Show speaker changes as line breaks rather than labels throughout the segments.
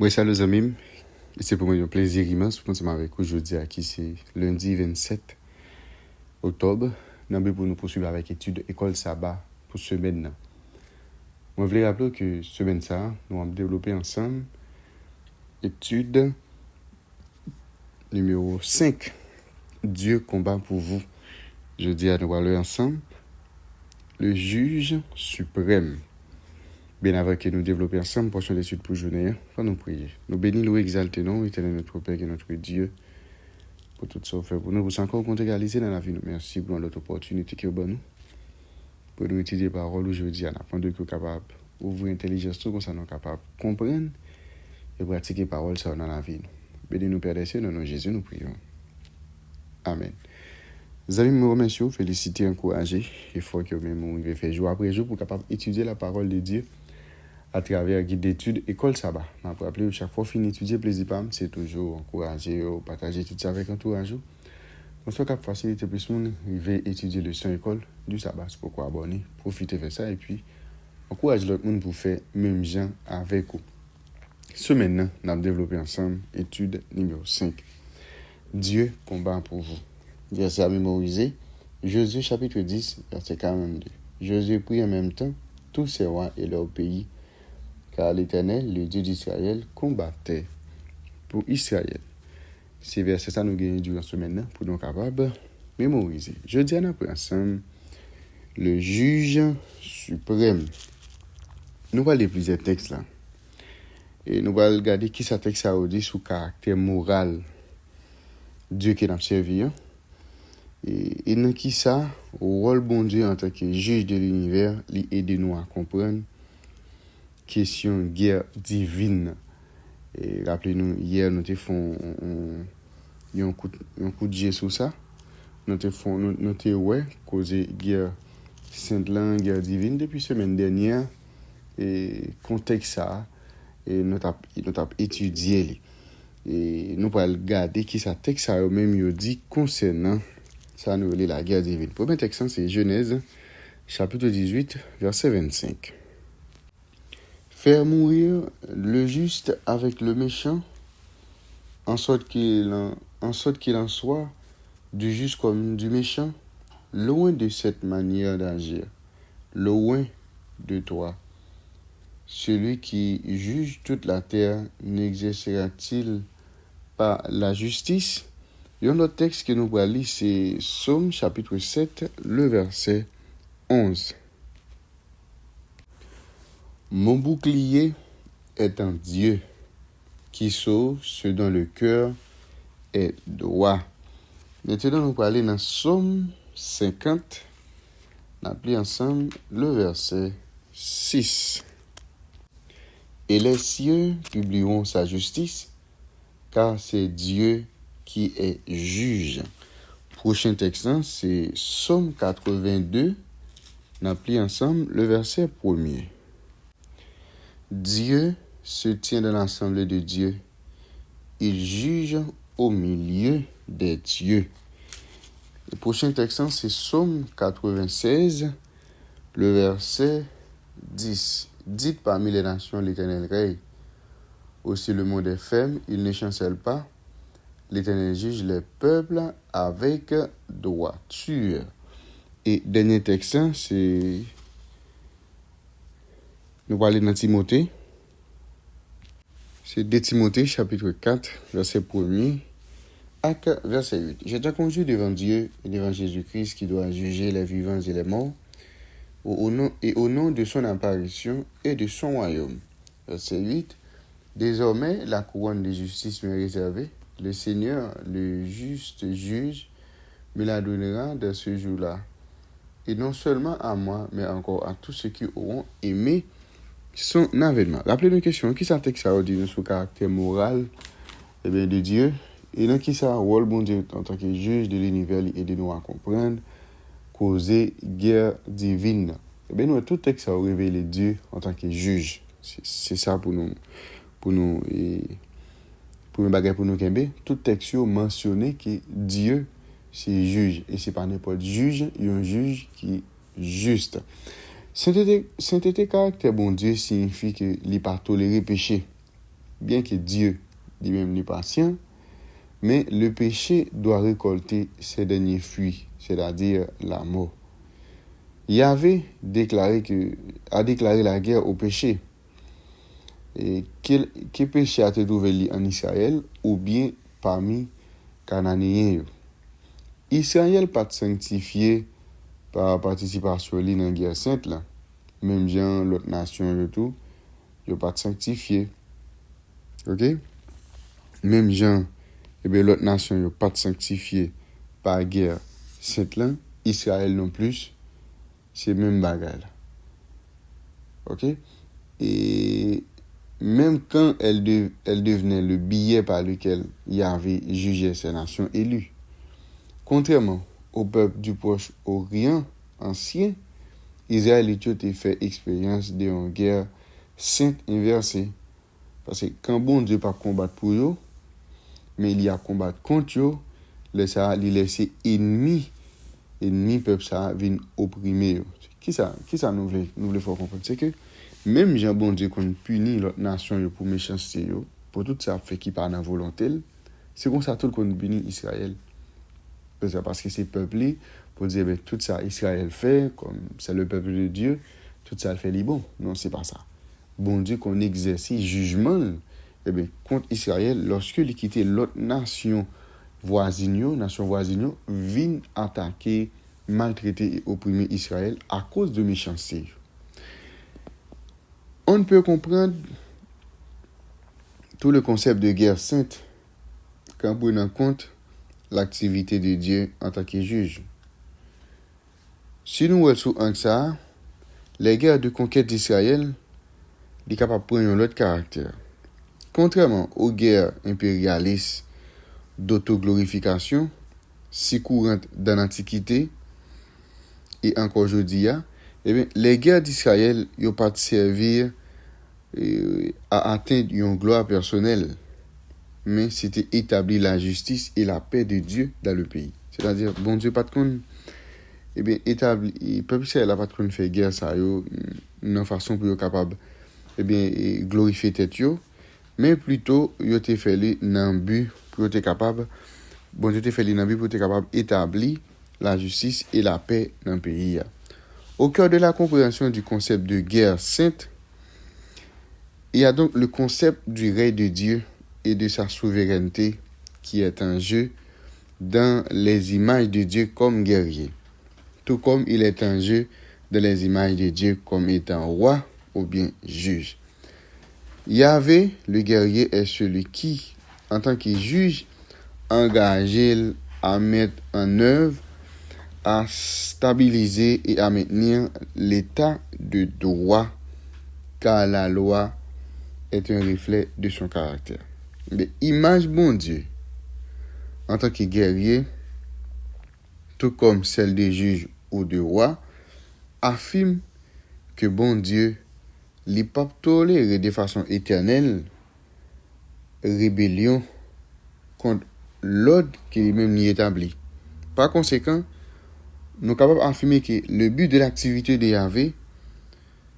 Moi, salut les amis. Et c'est pour moi un plaisir immense pour nous avec aujourd'hui, qui c'est lundi 27 octobre. Nous pour nous poursuivre avec l'étude École Sabbat pour semaine. Moi, je voulais rappeler que semaine ça, nous allons développer ensemble étude numéro 5. Dieu combat pour vous. Je dis à nous aller ensemble. Le juge suprême. Bien avant que nous développions ensemble, portion d'étude pour journée, faut nous prier. Nous bénissons, nous exaltons, nous éternel notre Père et notre Dieu, pour tout ça fait pour nous. Vous encore compter réaliser dans la vie. Nous merci pour notre opportunité que vous nous. Pour nous étudier la parole aujourd'hui, afin de nous capables d'ouvrir l'intelligence, tout comme ça nous capables de comprendre et pratiquer la parole ça dans la vie. Bénis-nous, Père des cieux, dans le nom de Jésus, nous prions. Amen. Vous allez me remercier, féliciter, encourager. Il faut que vous me faire jour après jour pour capable d'étudier la parole de Dieu à travers un guide d'études École Sabbat. Je me rappelle, chaque fois fin d'étudier, plaisir, c'est toujours encourager, partager tout ça avec entourage. On soit capable de faciliter plus de monde, étudier le son école du sabbat. C'est pourquoi abonner, profiter de ça et puis encourager l'autre monde pour faire même gens avec vous. Ce maintenant, nous avons développé ensemble étude numéro 5. Dieu combat pour vous. Verset à mémoriser. Josué chapitre 10, verset 42. Josué prit en même temps tous ses rois et leur pays, car l'Éternel, le Dieu d'Israël, combattait pour Israël. C'est verset ça nous gagnons durant ce maintenant pour nous capables de mémoriser. Je dis à nous ensemble le juge suprême. Nous allons lire plusieurs textes là. Et nous allons regarder qui ce texte a dit sur le caractère moral Dieu qui nous servi. Et dans qui ça, le rôle bon Dieu en tant que juge de l'univers, lui aide nous à comprendre question guerre divine. Et rappelez-nous, hier, nous avons fait un coup de jet sur ça. Nous avons causé guerre sainte langue, guerre divine depuis la semaine dernière. Et contexte ça, et nous avons étudié. Et nous allons regarder qui ça texte ça même dit concernant ça nous lit la guerre divine. Premier texte, c'est Genèse, chapitre 18, verset 25. Faire mourir le juste avec le méchant, en sorte qu'il en soit du juste comme du méchant, loin de cette manière d'agir, loin de toi. Celui qui juge toute la terre n'exercera-t-il pas la justice? Et un autre texte que nous allons lire, c'est Psaume chapitre 7, le verset 11. Mon bouclier est un Dieu qui sauve ceux dont le cœur est droit. Maintenant, nous allons aller dans Psaume 50. On appelle ensemble le verset 6. Et les cieux publieront sa justice, car c'est Dieu qui est juge. Prochain texte, c'est Psaume 82. On appelle ensemble le verset 1er. Dieu se tient dans l'assemblée de Dieu. Il juge au milieu des dieux. Le prochain texte, c'est Psaume 96, le verset 10. Dites parmi les nations l'Éternel règne. Aussi le monde est ferme, il ne chancelle pas. L'Éternel juge les peuples avec droiture. Et dernier texte, c'est... Nous allons aller dans Timothée. C'est 2 Timothée, chapitre 4, verset 1er, à verset 8. Je te conjure devant Dieu et devant Jésus-Christ qui doit juger les vivants et les morts, au nom de son apparition et de son royaume. Verset 8. Désormais, la couronne de justice m'est réservée. Le Seigneur, le juste juge, me la donnera dans ce jour-là. Et non seulement à moi, mais encore à tous ceux qui auront aimé son avènement. Rappelez-nous une question. Qui ça texte ça dit sur le caractère moral de Dieu? Et dans qui ça rôle bon Dieu en tant que juge de l'univers et de nous à comprendre, causer guerre divine. Nous tout texte ça révèle Dieu en tant que juge. C'est ça pour nous kembe. Tout texte mentionné que Dieu c'est juge et c'est pas n'importe juge, il y a un juge qui est juste. Sainteté caractère bon Dieu signifie que il pas tolérer péché. bien que Dieu lui-même est patient, mais le péché doit récolter ses derniers fruits, c'est-à-dire la mort. Yahvé a déclaré la guerre au péché. Et quel péché a été trouvé en Israël ou bien parmi Cananéens? Israël pas sanctifié par participation dans la guerre sainte là. Même gens l'autre nation et tout, yo pas sanctifié. OK? Même gens l'autre nation yo pas sanctifié par guerre sainte là, Israël non plus, c'est même bagarre là. OK? Et même quand elle devenait le billet par lequel Yahvé jugeait ces nations élues. Contrairement au peuple du Proche-Orient ancien, Israël a fait expérience d'une guerre sainte inversée. Parce que quand bon Dieu pas combattre pour eux, mais il y a combattre contre eux, il laisse ennemi peuple ça vient opprimer eux. Qui ça nous voulons faire comprendre, c'est que même Jean bon Dieu qu'on punit l'autre nation pour méchanceté pour tout ça fait qui pas dans volonté, c'est comme ça tout le qu'on punit Israël. Parce que c'est peuplé pour dire ben, tout ça Israël fait comme c'est le peuple de Dieu, tout ça le fait les bon. Non, c'est pas ça. Bon Dieu qu'on exerce jugement contre Israël lorsque il quittait l'autre nation voisine, vient attaquer, maltraiter et opprimer Israël à cause de méchanceté. On ne peut comprendre tout le concept de guerre sainte qu'en prenant en compte l'activité de Dieu en tant que juge. Si nous regardons ça, les guerres de conquête d'Israël sont capables de prendre un autre caractère. Contrairement aux guerres impérialistes d'autoglorification, si courantes dans l'Antiquité et encore aujourd'hui, les guerres d'Israël n'ont pas servir à atteindre une gloire personnelle, mais c'était établir la justice et la paix de Dieu dans le pays. C'est-à-dire, bon Dieu, pas de compte, établi, le peuple Israël n'a pas de compte faire guerre, ça, une façon pour être capable, glorifier tête, mais plutôt, il a fait le but pour être capable, bon Dieu, fait le but pour être capable d'établir la justice et la paix dans le pays. Au cœur de la compréhension du concept de guerre sainte, il y a donc le concept du règne de Dieu et de sa souveraineté qui est en jeu dans les images de Dieu comme guerrier, tout comme il est en jeu dans les images de Dieu comme étant roi ou bien juge. Yahvé, le guerrier, est celui qui, en tant que juge, engage à mettre en œuvre, à stabiliser et à maintenir l'état de droit, car la loi est un reflet de son caractère. Mais image bon Dieu, en tant que guerrier, tout comme celle des juges ou des rois, affirme que bon Dieu n'est pas toléré de façon éternelle rébellion contre l'ordre qu'il lui-même y établit. Par conséquent, nous sommes capables d'affirmer que le but de l'activité de Yahvé,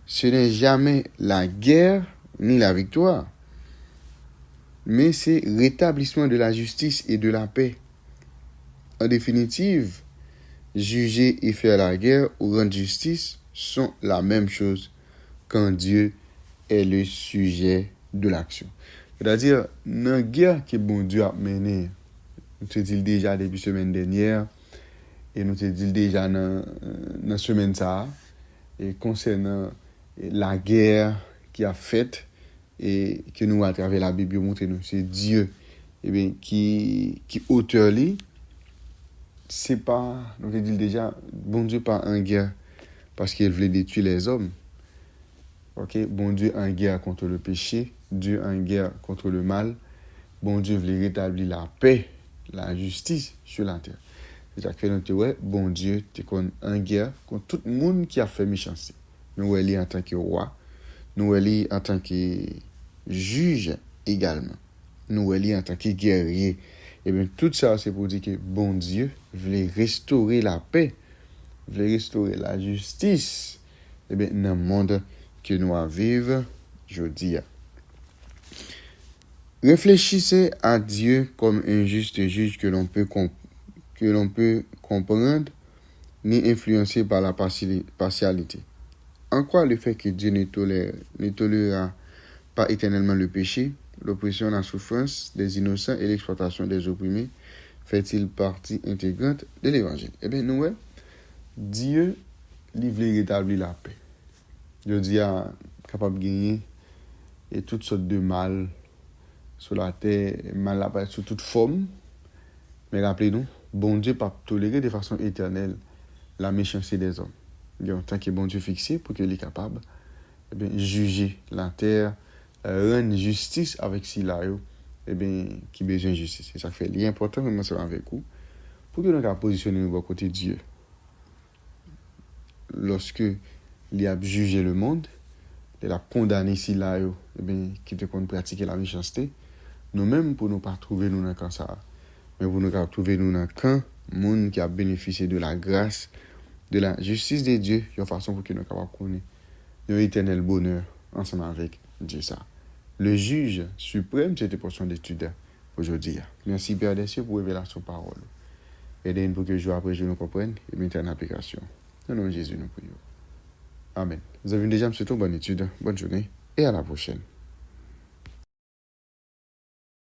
ce n'est jamais la guerre ni la victoire, mais c'est rétablissement de la justice et de la paix. En définitive, juger et faire la guerre ou rendre justice sont la même chose quand Dieu est le sujet de l'action. C'est-à-dire, dans la guerre que bon Dieu a menée, nous te dit déjà depuis la semaine dernière, et nous te dit déjà dans la semaine ça, et concernant la guerre qui a faite, et que nous, à travers la Bible, montré nous, c'est Dieu qui auteur lui, c'est pas, nous te dit déjà, bon Dieu pas en guerre parce qu'il voulait détruire les hommes. Ok, bon Dieu en guerre contre le péché, Dieu en guerre contre le mal, bon Dieu voulait rétablir la paix, la justice sur la terre. C'est-à-dire que nous ouais, bon Dieu t'es en guerre contre tout le monde qui a fait méchanceté. Nous elle en tant que roi, nous elle en tant que juge également, nous elle en tant que guerrier. Et bien tout ça c'est pour dire que bon Dieu voulait restaurer la paix, voulait restaurer la justice. Et bien dans le monde que nous vivons aujourd'hui. Réfléchissez à Dieu comme un juste juge que l'on peut comprendre ni influencer par la partialité. En quoi le fait que Dieu ne tolérera pas éternellement le péché, l'oppression, la souffrance des innocents et l'exploitation des opprimés fait-il partie intégrante de l'évangile? Eh bien, nous, Dieu livre rétablir la paix. Je dis capable de gagner et toutes sortes de mal sur la terre, mal apparaît sous toute forme. Mais rappelez-nous, bon Dieu pas tolérer de façon éternelle la méchanceté des hommes. En tant que bon Dieu fixé pour qu'il est capable de juger la terre, rendre justice avec Silayo, qui besoin de justice. Et ça fait l'important vraiment c'est avec vous pour que nous puissions positionner nous côté de Dieu. Lorsque il a jugé le monde, il a condamné Silayo, qui te compte pratiquer la méchanceté, nous-mêmes pour ne pas trouver nous dans ça, mais pour nous trouver nous dans le camp, monde qui a bénéficié de la grâce, de la justice de Dieu, de façon pour que nous puissions connaître un éternel bonheur ensemble avec Dieu. Ça. Le juge suprême, c'était portion d'étude aujourd'hui. Merci Père des cieux pour révéler son parole. Aidez-nous pour que jour après jour nous comprenions et mettons en application. Au nom de Jésus, nous prions. Amen. Vous avez déjà me souhaité une bonne étude, bonne journée et à la prochaine.